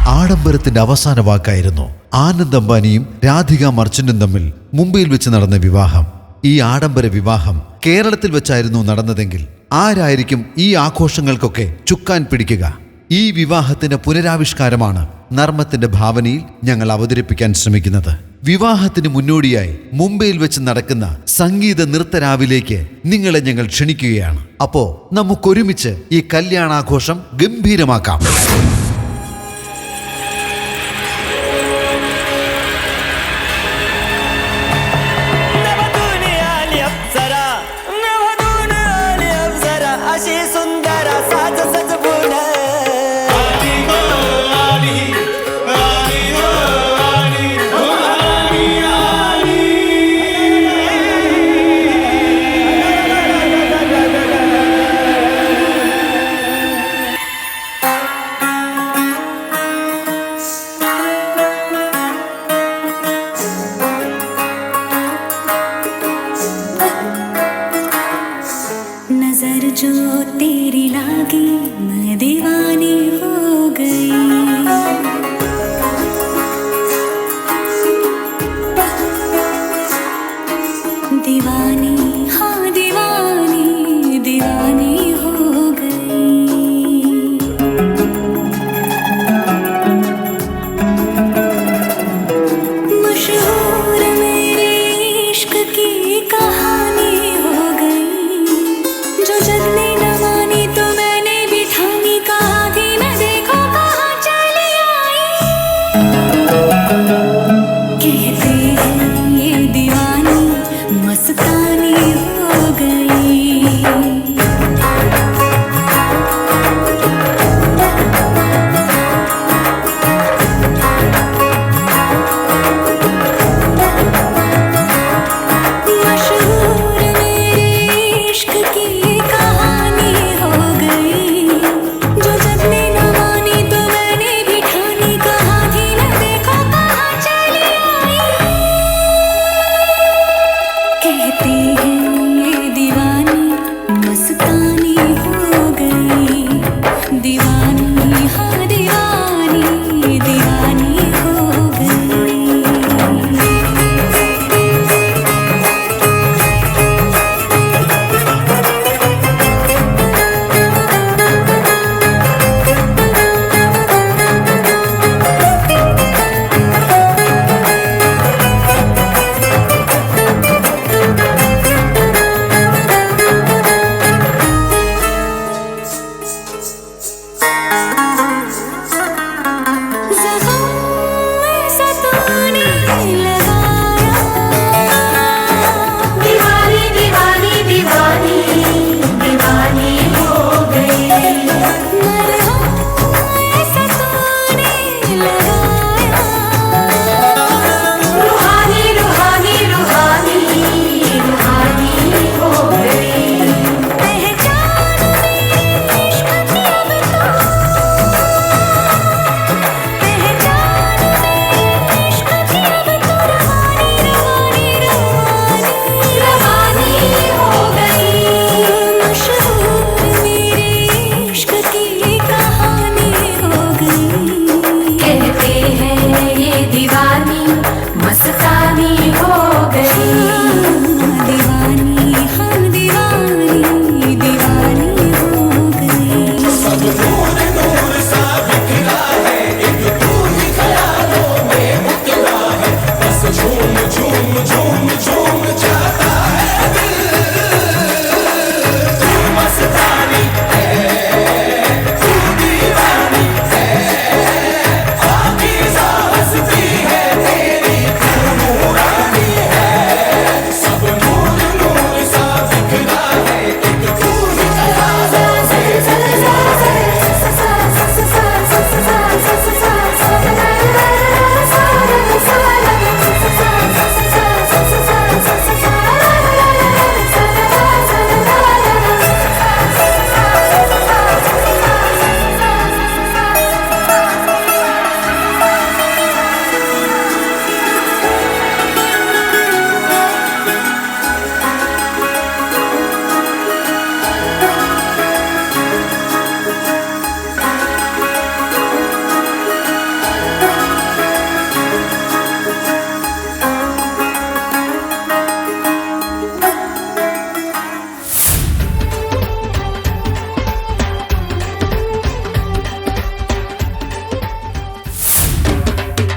ആഡംബരത്തിന്റെ അവസാന വാക്കായിരുന്നു ആനന്ദ് അംബാനിയും രാധിക മർച്ചന്റും തമ്മിൽ മുംബൈയിൽ വെച്ച് നടന്ന വിവാഹം. ഈ ആഡംബര വിവാഹം കേരളത്തിൽ വെച്ചായിരുന്നു നടന്നതെങ്കിൽ ആരായിരിക്കും ഈ ആഘോഷങ്ങൾക്കൊക്കെ ചുക്കാൻ പിടിക്കുക? ഈ വിവാഹത്തിന്റെ പുനരാവിഷ്കാരമാണ് നർമ്മത്തിന്റെ ഭാവനയിൽ ഞങ്ങൾ അവതരിപ്പിക്കാൻ ശ്രമിക്കുന്നത്. വിവാഹത്തിന് മുന്നോടിയായി മുംബൈയിൽ വെച്ച് നടക്കുന്ന സംഗീത നൃത്തരാവിലേക്ക് നിങ്ങളെ ഞങ്ങൾ ക്ഷണിക്കുകയാണ്. അപ്പോ നമുക്കൊരുമിച്ച് ഈ കല്യാണാഘോഷം ഗംഭീരമാക്കാം. जो तेरी लागी मैं दीवानी हो गई, दीवानी हाँ दीवानी दीवानी हो गई। मशहूर मेरे इश्क की कहानी हो गई, जो जग ने न मानी तो मैंने भी ठानी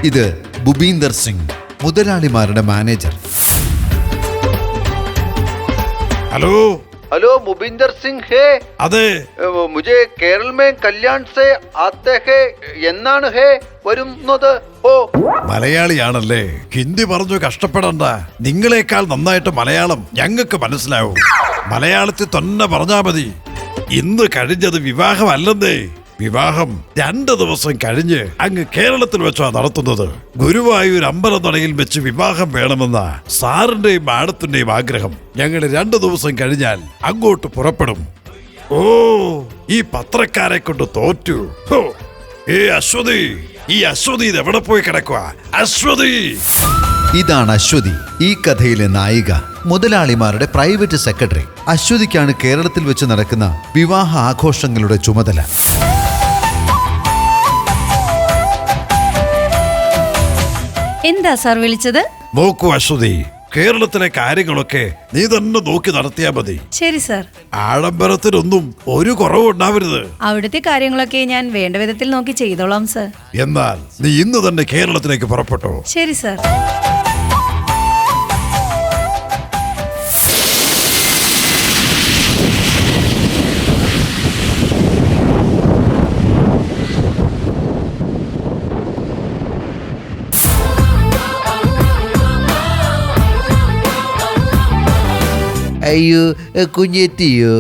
ഇത് ഭൂപീന്ദർ സിംഗ്, മുതലാളിമാരുടെ manager. Hello hello Bhupinder Singh है. അതെ, मुझे केरल में कल्याण से आते हैं. എന്നാണ് ഹേ വരുന്നത്? ഓ, മലയാളിയാണല്ലേ? ഹിന്ദി പറഞ്ഞു കഷ്ടപ്പെടണ്ട. നിങ്ങളെക്കാൾ നന്നായിട്ട് മലയാളം ഞങ്ങൾക്ക് മനസ്സിലാവും. മലയാളത്തിൽ തന്നെ പറഞ്ഞാ മതി. ഇന്ന് കഴിഞ്ഞത് വിവാഹമല്ലെന്നേ. വിവാഹം 2 ദിവസം കഴിഞ്ഞ് അങ്ങ് കേരളത്തിൽ വെച്ചാ നടത്തുന്നത്. ഗുരുവായൂർ അമ്പലനടയിൽ വെച്ച് വിവാഹം വേണമെന്ന സാറിന്റെയും മാഡത്തിന്റെയും ആഗ്രഹം. ഞങ്ങൾ 2 ദിവസം കഴിഞ്ഞാൽ അങ്ങോട്ട് പുറപ്പെടും. ഓ, ഈ പത്രക്കാരെ കൊണ്ട് തോറ്റു. ഹോ, അശ്വതി, ഈ അശ്വതി ഇത് എവിടെ പോയി കിടക്കുക? അശ്വതി! ഇതാണ് അശ്വതി, ഈ കഥയിലെ നായിക, മുതലാളിമാരുടെ പ്രൈവറ്റ് സെക്രട്ടറി. അശ്വതിക്കാണ് കേരളത്തിൽ വെച്ച് നടക്കുന്ന വിവാഹ ആഘോഷങ്ങളുടെ ചുമതല. എന്താ സാർ വിളിച്ചത്? നോക്കൂ അശ്വതി, കേരളത്തിലെ കാര്യങ്ങളൊക്കെ നീ തന്നെ നോക്കി നടത്തിയാ മതി. ശരി സാർ. ആഡംബരത്തിനൊന്നും ഒരു കുറവുണ്ടാവരുത്. അവിടുത്തെ കാര്യങ്ങളൊക്കെ ഞാൻ വേണ്ട വിധത്തിൽ നോക്കി ചെയ്തോളാം സാർ. എന്നാൽ നീ ഇന്ന് തന്നെ കേരളത്തിലേക്ക് പുറപ്പെട്ടോ. ശരി സാർ. അയ്യോ, കുഞ്ഞെത്തിയോ?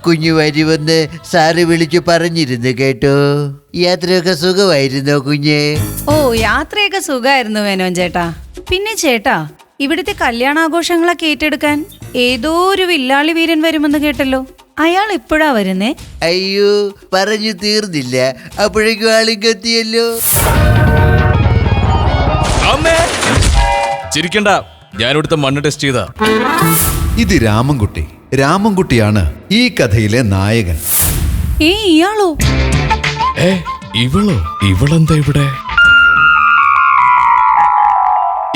കുഞ്ഞു വരുമെന്ന് സാറ് വിളിച്ചു പറഞ്ഞിരുന്നു കേട്ടോ. യാത്രയൊക്കെ സുഖമായിരുന്നോ കുഞ്ഞെ? ഓ, യാത്രയൊക്കെ സുഖമായിരുന്നു മേനോൻ ചേട്ടാ. പിന്നെ ചേട്ടാ, ഇവിടുത്തെ കല്യാണാഘോഷങ്ങളൊക്കെ ഏറ്റെടുക്കാൻ ഏതോ ഒരു വില്ലാളി വീരൻ വരുമെന്ന് കേട്ടല്ലോ. അയാൾ എപ്പോഴാ വരുന്നേ? അയ്യോ, പറഞ്ഞു തീർന്നില്ല, അപ്പോഴേക്കും ആളിങ്ങെത്തിയല്ലോ. ചിരിക്കണ്ട, ഞാനിവിടുത്തെ മണ്ണ് ടെസ്റ്റ് ചെയ്താ. ഇത് രാമൻകുട്ടി. രാമൻകുട്ടിയാണ് ഈ കഥയിലെ നായകൻ. ഇയാളോ? ഇവളോ? ഇവളെന്താ ഇവിടെ?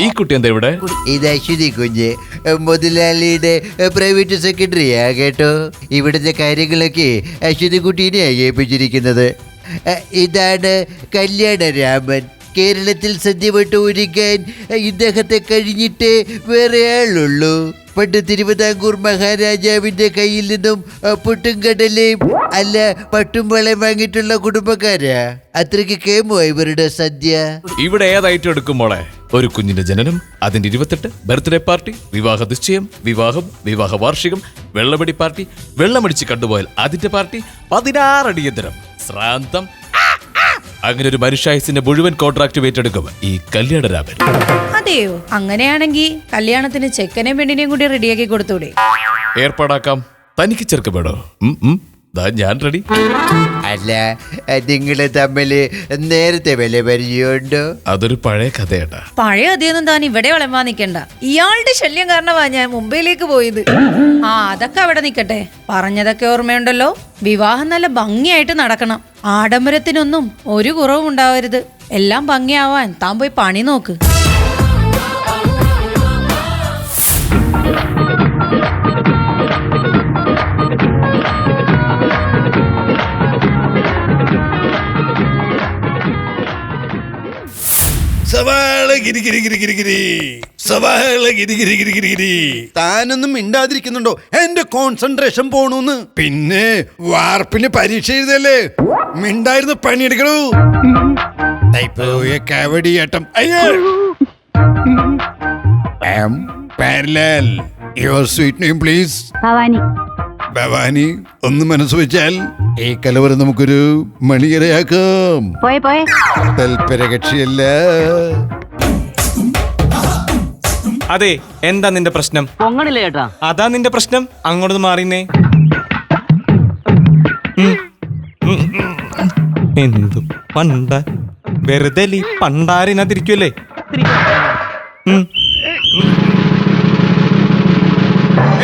ഈ കുട്ടി എന്താ ഇവിടെ? ഇത് അശ്വതി കുഞ്ഞ്, മുതലാളിയുടെ പ്രൈവറ്റ് സെക്രട്ടറിയാ കേട്ടോ. ഇവിടുത്തെ കാര്യങ്ങളൊക്കെ അശ്വതി കുട്ടീനെയാ ഏൽപ്പിച്ചിരിക്കുന്നത്. ഇതാണ് കല്യാണരാമൻ. കേരളത്തിൽ സദ്യവട്ടം ഒരുക്കാൻ ഇദ്ദേഹത്തെ കഴിഞ്ഞിട്ട് വേറെ ആളുള്ളൂ. പണ്ട് തിരുവിതാംകൂർ മഹാരാജാവിന്റെ കയ്യിൽ നിന്നും പുട്ടും കടലയും അല്ല പട്ടും വളയും വാങ്ങിയിട്ടുള്ള കുടുംബക്കാരാ. അത്രയ്ക്ക് കേമോ ഇവരുടെ സദ്യ. ഇവിടെ ഏത് ഐറ്റം എടുക്കും മോളെ? ഒരു കുഞ്ഞിന്റെ ജനനം, അതിന്റെ 28, ബർത്ത്ഡേ പാർട്ടി, വിവാഹ നിശ്ചയം, വിവാഹം, വിവാഹ വാർഷികം, വെള്ളമടി പാർട്ടി, വെള്ളമടിച്ച് കണ്ടുപോയാൽ അതിന്റെ പാർട്ടി, 16 അടിയന്തരം, ശ്രാന്തം. അങ്ങനെ ഒരു മനുഷ്യായുസിന്റെ മുഴുവൻ കോൺട്രാക്ട് ഏറ്റെടുക്കും ഈ കല്യാണരാമൻ. അതെയോ? അങ്ങനെയാണെങ്കിൽ കല്യാണത്തിന് ചെക്കനെയും പെണ്ണിനെയും കൂടി റെഡിയാക്കി കൊടുത്തൂടെ? ഏർപ്പാടാക്കാം. തനിക്ക് ചെറുക്കം വേണോ? ഞാൻ റെഡി. അല്ല, നിങ്ങള് തമ്മില് നേരത്തെ വില പരിചയമുണ്ടോ? അതൊരു പഴയ കഥയാട്ടാ. പഴയ അധികം താൻ ഇവിടെ വിളമ്പാൻ നിൽക്കണ്ട. ഇയാളുടെ ശല്യം കാരണമാ ഞാൻ മുംബൈയിലേക്ക് പോയത്. അതൊക്കെ അവിടെ നിൽക്കട്ടെ. പറഞ്ഞതൊക്കെ ഓർമ്മയുണ്ടല്ലോ. വിവാഹം നല്ല ഭംഗിയായിട്ട് നടക്കണം. ആഡംബരത്തിനൊന്നും ഒരു കുറവും ഉണ്ടാവരുത്. എല്ലാം ഭംഗിയാവാൻ താൻ പോയി പണി നോക്ക്. താനൊന്നും മിണ്ടാതിരിക്കുന്നുണ്ടോ? എന്റെ കോൺസെൻട്രേഷൻ പോണൂന്ന്. പിന്നെ വാർപ്പിന് പരീക്ഷ എഴുതല്ലേ? മിണ്ടായിരുന്നു പണിയെടുക്കണു. കവടിയേട്ടം. Your sweet name please? Bhavani. Bhavani, ഒന്ന് മനസ്സ് വെച്ചാൽ ഈ കലവറ നമുക്കൊരു മണിയറയാക്കാം. പോയെ പോയെ. തൽപര കക്ഷിയല്ല. അതെ, എന്താ നിന്റെ പ്രശ്നം? പൊങ്ങണില്ല ചേട്ടാ. അതാ നിന്റെ പ്രശ്നം. അങ്ങോട്ട് മാറിന്നേ. എന്തു പണ്ട വെറുതെ പണ്ടാരിനതിരിക്കുമല്ലേ?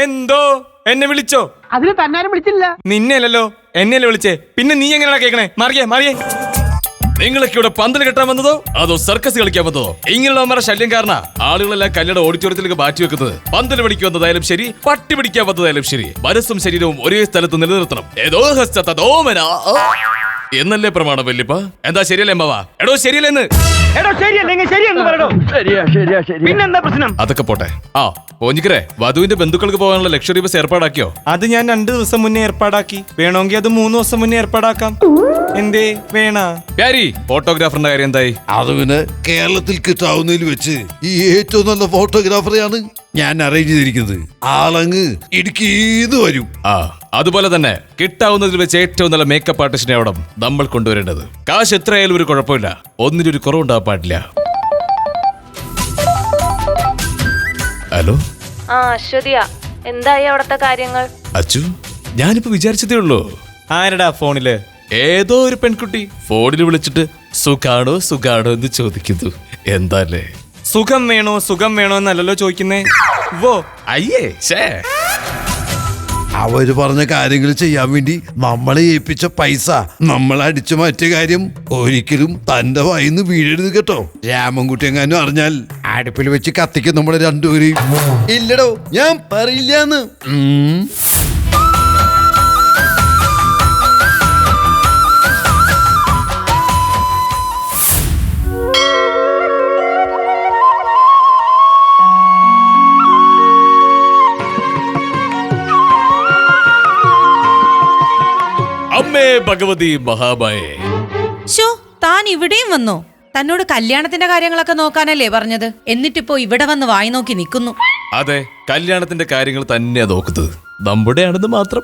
എന്തോ എന്നെ വിളിച്ചോ? അതിന് തന്നാരും വിളിച്ചില്ല. നിന്നെ അല്ലല്ലോ, എന്നെയല്ലേ വിളിച്ചേ. പിന്നെ നീ എങ്ങനെയാ കേൾക്കണേ? മാറിയേ മാറിയേ. നിങ്ങളൊക്കെ ഇവിടെ പന്തൽ കെട്ടാൻ വന്നതോ അതോ സർക്കസ് കളിക്കാൻ വന്നതോ? ഇങ്ങനെയുള്ളവന്മാരുടെ ശല്യം കാരണം ആളുകളെല്ലാം കല്യാണ ഓഡിറ്റോറിയത്തിലേക്ക് മാറ്റി വെക്കുന്നത്. പന്തൽ പിടിക്കാൻ വന്നതായാലും ശരി, പട്ടി പിടിക്കാൻ വന്നതായാലും ശരി, മനസ്സും ശരീരവും ഒരേ സ്ഥലത്ത് നിലനിർത്തണം. എന്നല്ലേ പ്രമാണം വല്യപ്പ? എന്താ ശരിയല്ലേ അമ്മവാ? എടോ ശരിയല്ലെന്ന്. എടോ ശരിയല്ലെങ്കിൽ ശരിയെന്ന് പറയണോ? ശരിയാ പിന്നെന്താ പ്രശ്നം? അതൊക്കെ പോട്ടെ. ആ പോഞ്ഞിക്കരെ, വധുവിന്റെ ബന്ധുക്കൾക്ക് പോകാനുള്ള ലക്ഷറി ബസ് ഏർപ്പാടാക്കിയോ? അത് ഞാൻ 2 ദിവസം മുന്നേ ഏർപ്പാടാക്കി. വേണമെങ്കിൽ അത് 3 ദിവസം മുന്നേ ഏർപ്പാടാക്കാം. എന്തേ വേണ? പ്യാരി, ഫോട്ടോഗ്രാഫറിന്റെ കാര്യം എന്തായി? അത് പിന്നെ കേരളത്തിൽ കിട്ടാവുന്നതിൽ വെച്ച് ഈ ഏറ്റവും നല്ല ഫോട്ടോഗ്രാഫറെയാണ് ഞാൻ അറേഞ്ച് ചെയ്തിരിക്കുന്നത്. ആളങ്ങ് ഇടുക്കീന്ന് വരും. ആ അതുപോലെ തന്നെ കിട്ടാവുന്നതിൽ വെച്ച് ഏറ്റവും നല്ല മേക്കപ്പ് ആർട്ടിസ്റ്റിനെ അവിടെ നമ്മൾ കൊണ്ടുവരേണ്ടത്. കാശ് എത്രയായാലും ഒരു കുഴപ്പമില്ല, ഒന്നിനൊരു കുറവുണ്ടാകാൻ പാടില്ല. ഹലോ, ആ അശ്വതിയാ, എന്തായി അവിടത്തെ കാര്യങ്ങൾ? അച്ചു, ഞാനിപ്പോ വിചാരിച്ചതേ ഉള്ളൂ. ആരടാ ഫോണില്? ഏതോ ഒരു പെൺകുട്ടി ഫോണിൽ വിളിച്ചിട്ട് സുഖാണോ എന്ന് ചോദിക്കുന്നു. എന്താല്ലേ? സുഖം വേണോ എന്നല്ലല്ലോ ചോദിക്കുന്നേ. വോ അയ്യേ ഷേ. അവര് പറഞ്ഞ കാര്യങ്ങൾ ചെയ്യാൻ വേണ്ടി നമ്മളെ ഏൽപ്പിച്ച പൈസ നമ്മൾ അടിച്ചു മാറ്റിയ കാര്യം ഒരിക്കലും തന്റെ വായിന്ന് വീഴരുത് കേട്ടോ. രാമൻകുട്ടി എങ്ങാനും അറിഞ്ഞാൽ അടുപ്പിൽ വെച്ച് കത്തിക്കും നമ്മളെ രണ്ടുപേരെയും. ഇല്ലടോ, ഞാൻ പറയില്ലാന്ന്. അമ്മേ ഭഗവതി മഹാമായേ. ഷോ, താൻ ഇവിടെയും വന്നോ? തന്നോട് കല്യാണത്തിന്റെ കാര്യങ്ങളൊക്കെ നോക്കാനല്ലേ പറഞ്ഞത്? എന്നിട്ടിപ്പോ ഇവിടെ വന്ന് വായി നോക്കി നിൽക്കുന്നു. അതെ, കല്യാണത്തിന്റെ കാര്യങ്ങൾ തന്നെയാ നോക്കുന്നത്, നമ്മുടെയാണെന്ന് മാത്രം.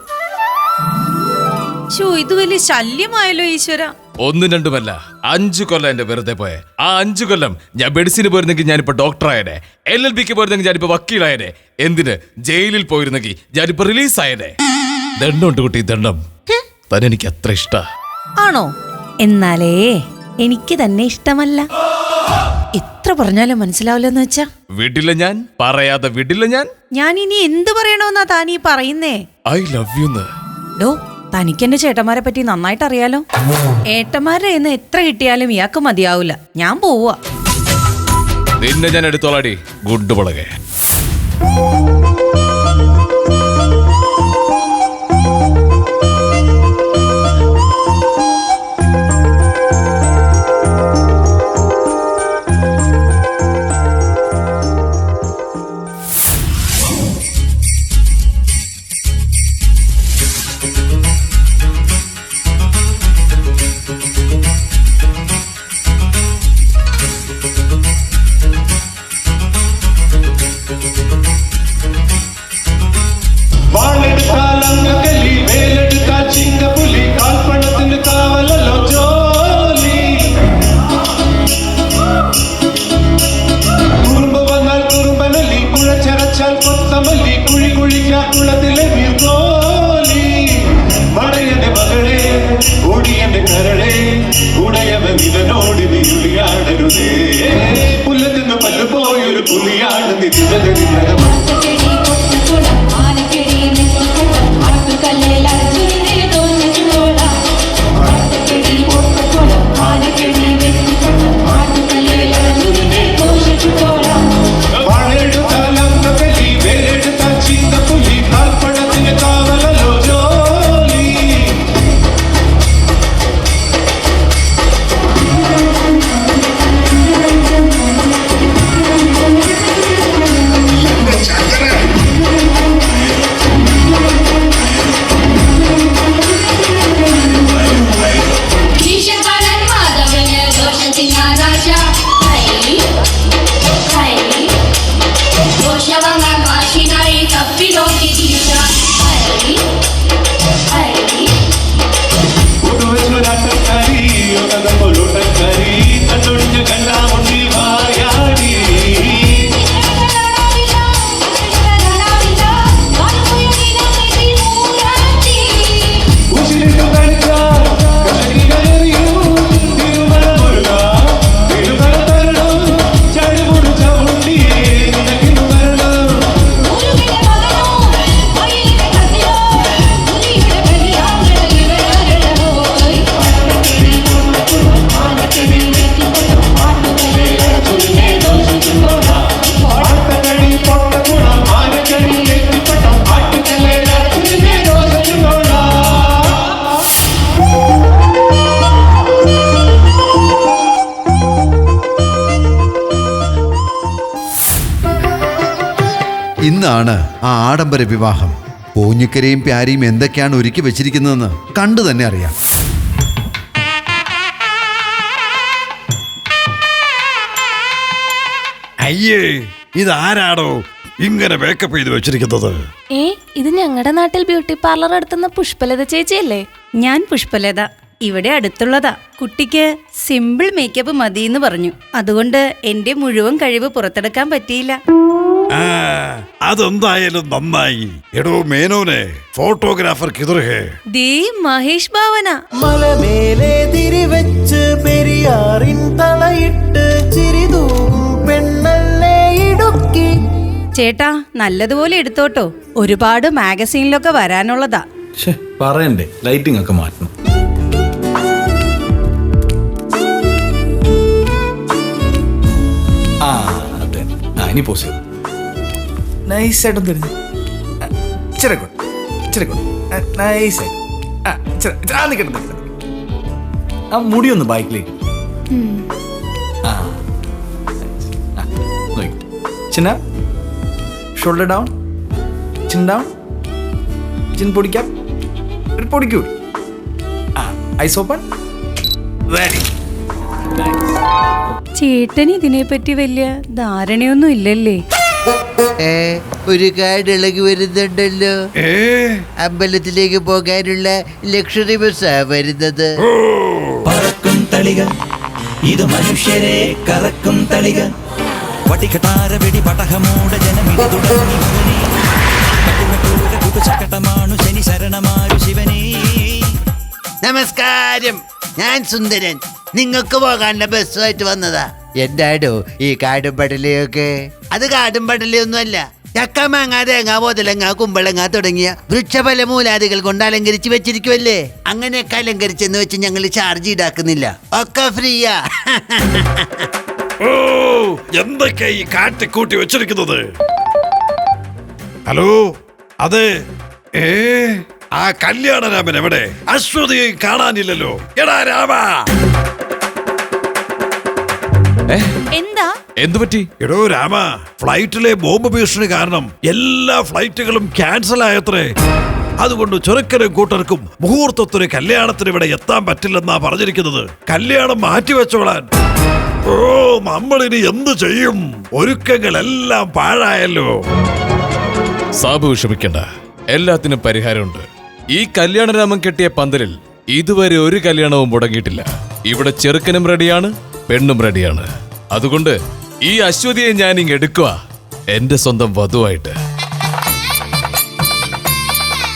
ഷോ, ഇത് വലിയ ശല്യമായല്ലോ ഈശ്വര. 1 2 5 കൊല്ലം എന്റെ വെറുതെ പോയെ. ആ 5 കൊല്ലം ഞാൻ മെഡിസിന് പോയിരുന്നെങ്കിൽ ഞാനിപ്പോ ഡോക്ടറായനെ. LLBക്ക് പോയിരുന്നെങ്കിൽ ഞാനിപ്പോ വക്കീലായനെ. എന്തിന് ജയിലിൽ പോയിരുന്നെങ്കിൽ ഞാനിപ്പോ റിലീസായനെ. ദണ്ഡുണ്ട് കുട്ടി, ദണ്ഡം. തന്നെ എനിക്ക് അത്ര ഇഷ്ട. ആണോ? എന്നാലേ എനിക്ക് തന്നെ ഇഷ്ടമല്ല. എത്ര പറഞ്ഞാലും മനസ്സിലാവില്ലെന്ന് വെച്ചാ വിടില്ല ഞാൻ, പറയാതെ വിടില്ല ഞാൻ. ഞാൻ ഇനി എന്ത് പറയണോന്നാ താനീ പറയുന്നേ? I love you. ഡോ, തനിക്കെന്റെ ചേട്ടന്മാരെ പറ്റി നന്നായിട്ട് അറിയാലോ. ഏട്ടന്മാരുടെ എന്ന് എത്ര കിട്ടിയാലും ഇയാൾക്ക് മതിയാവൂല. ഞാൻ പോവാ. നിന്നെ ഞാൻ എടുത്തോളാടി ഗുഡ് മുളകെ. ഇതാണ് ആ ആഡംബര വിവാഹം. പൂഞ്ഞിക്കരയും പ്യാരിയും എന്തൊക്കെയാണ് ഒരുക്കി വെച്ചിരിക്കുന്നതെന്ന് കണ്ടു തന്നെ അറിയാം. അയ്യേ, ഇതാരാടോ ഇങ്ങനെ മേക്കപ്പ് ചെയ്ത് വെച്ചിരിക്കുന്നത്? ഇത് ഞങ്ങളുടെ നാട്ടിൽ ബ്യൂട്ടി പാർലർ നടത്തുന്ന പുഷ്പലത ചേച്ചിയല്ലേ? ഞാൻ പുഷ്പലത, ഇവിടെ അടുത്തുള്ളതാ. കുട്ടിക്ക് സിമ്പിൾ മേക്കപ്പ് മതി എന്ന് പറഞ്ഞു. അതുകൊണ്ട് എന്റെ മുഴുവൻ കഴിവ് പുറത്തെടുക്കാൻ പറ്റിയില്ല. ആ, അതെന്തായാലും നന്നായി. എടോ മേനോനെ, ഫോട്ടോഗ്രാഫർ കിതർഹേ. ദേ മഹേഷ് ഭാവന. മലമേലെ തിരിവെച്ച് പെരിയാറിൻ തളയിട്ട് ചിരിതൂകും പെണ്ണല്ലേ ഇടുക്കി. ചേട്ടാ, നല്ലതുപോലെ എടുത്തോട്ടോ. ഒരുപാട് മാഗസീനിലൊക്കെ വരാനുള്ളതാ. പറയണ്ടേ, ലൈറ്റിംഗ് ഒക്കെ മാറ്റണം. ആ അതെ, ഇനി പോസ് ചെയ്തു. നൈസായിട്ടും തരുന്നു. നൈസായി. ആ മുടിയൊന്ന് ബാക്കിലേക്ക്. ചിന്ന shoulder down, chin down, chin പൊടിക്കാം, പൊടിക്കൂ. Eyes open. വെരി ചേട്ടന് ഇതിനെപ്പറ്റി വലിയ ധാരണയൊന്നും ഇല്ലല്ലേ? ഒരു കാർഡ് ഇളകി വരുന്നുണ്ടല്ലോ. അമ്പലത്തിലേക്ക് പോകാനുള്ള ലക്ഷറി ബസ്സാ വരുന്നത്. പറക്കും തളിക, ഇത് മനുഷ്യരെ കറക്കും തളിക. വടികട്ടാര വെടി പടഹമൂട ജനമിത് തുടങ്ങി. ശനി ശരണമാരു ശിവനേ. നമസ്കാരം, ഞാൻ സുന്ദരൻ. നിങ്ങൾക്ക് പോകാനുള്ള ബസ്സുമായിട്ട് വന്നതാ. എന്താടോ ഈ കാടും പടലയൊക്കെ? അത് കാടും പടലയൊന്നും അല്ല. ചക്ക, മാങ്ങ, തേങ്ങ, പോതലങ്ങ, കുമ്പളങ്ങ തുടങ്ങിയ വൃക്ഷഫല മൂലാദികൾ കൊണ്ട് അലങ്കരിച്ച് വെച്ചിരിക്കുമല്ലേ. അങ്ങനെയൊക്കെ അലങ്കരിച്ചെന്ന് വെച്ച് ഞങ്ങൾ ചാർജ് ഈടാക്കുന്നില്ല, ഒക്കെ ഫ്രീയാ. ഓ, എന്തൊക്കെ ഈ കാട്ടിക്കൂട്ടി വെച്ചിരിക്കുന്നത്? ഹലോ, അതെ. ആ കല്യാണരാമൻ എവിടെ? അശ്വതിയെ കാണാനില്ലല്ലോ. എടാ രാമ, എന്താ? എന്തുപറ്റി? എടോ രാമ, ഫ്ലൈറ്റിലെ ബോംബ് ഭീഷണി കാരണം എല്ലാ ഫ്ലൈറ്റുകളും ക്യാൻസൽ ആയത്രേ. അതുകൊണ്ട് ചുരക്കനും കൂട്ടർക്കും മുഹൂർത്തത്തിന് കല്യാണത്തിന് ഇവിടെ എത്താൻ പറ്റില്ലെന്നാ പറഞ്ഞിരിക്കുന്നത്. കല്യാണം മാറ്റിവെച്ചോളാൻ. ഓ, നമ്മളിനി എന്ത് ചെയ്യും? ഒരുക്കങ്ങളെല്ലാം പാഴായല്ലോ. സാബു വിഷമിക്കണ്ട, എല്ലാത്തിനും പരിഹാരമുണ്ട്. ഈ കല്യാണരാമൻ കെട്ടിയ പന്തലിൽ ഇതുവരെ ഒരു കല്യാണവും മുടങ്ങിയിട്ടില്ല. ഇവിടെ ചെറുക്കനും റെഡിയാണ്, പെണ്ണും റെഡിയാണ്. അതുകൊണ്ട് ഈ അശ്വതിയെ ഞാൻ ഇങ്ങ് എടുക്കുക, എന്റെ സ്വന്തം വധുവായിട്ട്.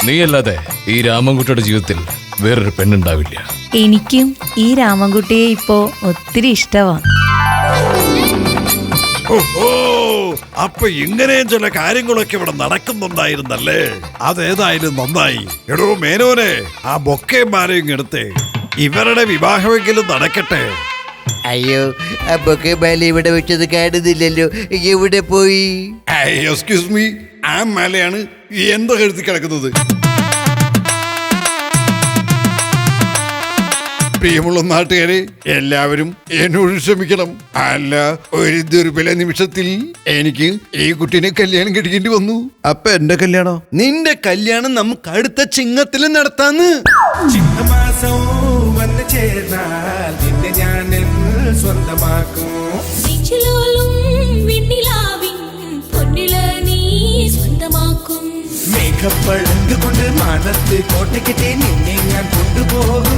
നീയല്ലാതെ ഈ രാമൻകുട്ടിയുടെ ജീവിതത്തിൽ വേറൊരു പെണ്ണുണ്ടാവില്ല. എനിക്കും ഈ രാമൻകുട്ടിയെ ഇപ്പോ ഒത്തിരി ഇഷ്ടമാണ്. ഓഹോ, അപ്പൊ ഇങ്ങനെയും ചില കാര്യങ്ങളൊക്കെ ഇവിടെ നടക്കുന്നുണ്ടായിരുന്നല്ലേ. അതേതായാലും നന്നായി. എടോ മേനോനെ, ആ ബൊക്കേമാരെയും എടുത്തേ. ഇവരുടെ വിവാഹമെങ്കിലും നടക്കട്ടെ. അയ്യോ, അപ്പൊക്കെ മാല ഇവിടെ വെച്ചത് കാണുന്നില്ലല്ലോ. എവിടെ പോയി? എക്സ്ക്യൂസ് മീ, ആ മാലയാണ് എന്താ കഴുത്തി കിടക്കുന്നത്? പ്രിയമുള്ള നാട്ടുകാരെ, എല്ലാവരും എന്നോട് ക്ഷമിക്കണം. അല്ല, ഒരു ദുർബല നിമിഷത്തിൽ എനിക്ക് ഈ കുട്ടീനെ കല്യാണം കഴിക്കേണ്ടി വന്നു. അപ്പൊ എന്റെ കല്യാണം? നിന്റെ കല്യാണം നമുക്ക് അടുത്ത ചിങ്ങത്തിൽ നടത്താന്ന്. ചിങ്ങമാസം വന്ന് ചേർന്നാൽ നിന്നെ ഞാൻ സ്വന്തമാക്കും. മേഘപ്പഴങ്ക് കൊണ്ട് മാനത്ത് കോട്ടയ്ക്കെത്തി നിന്നെ ഞാൻ കൊണ്ടുപോകും.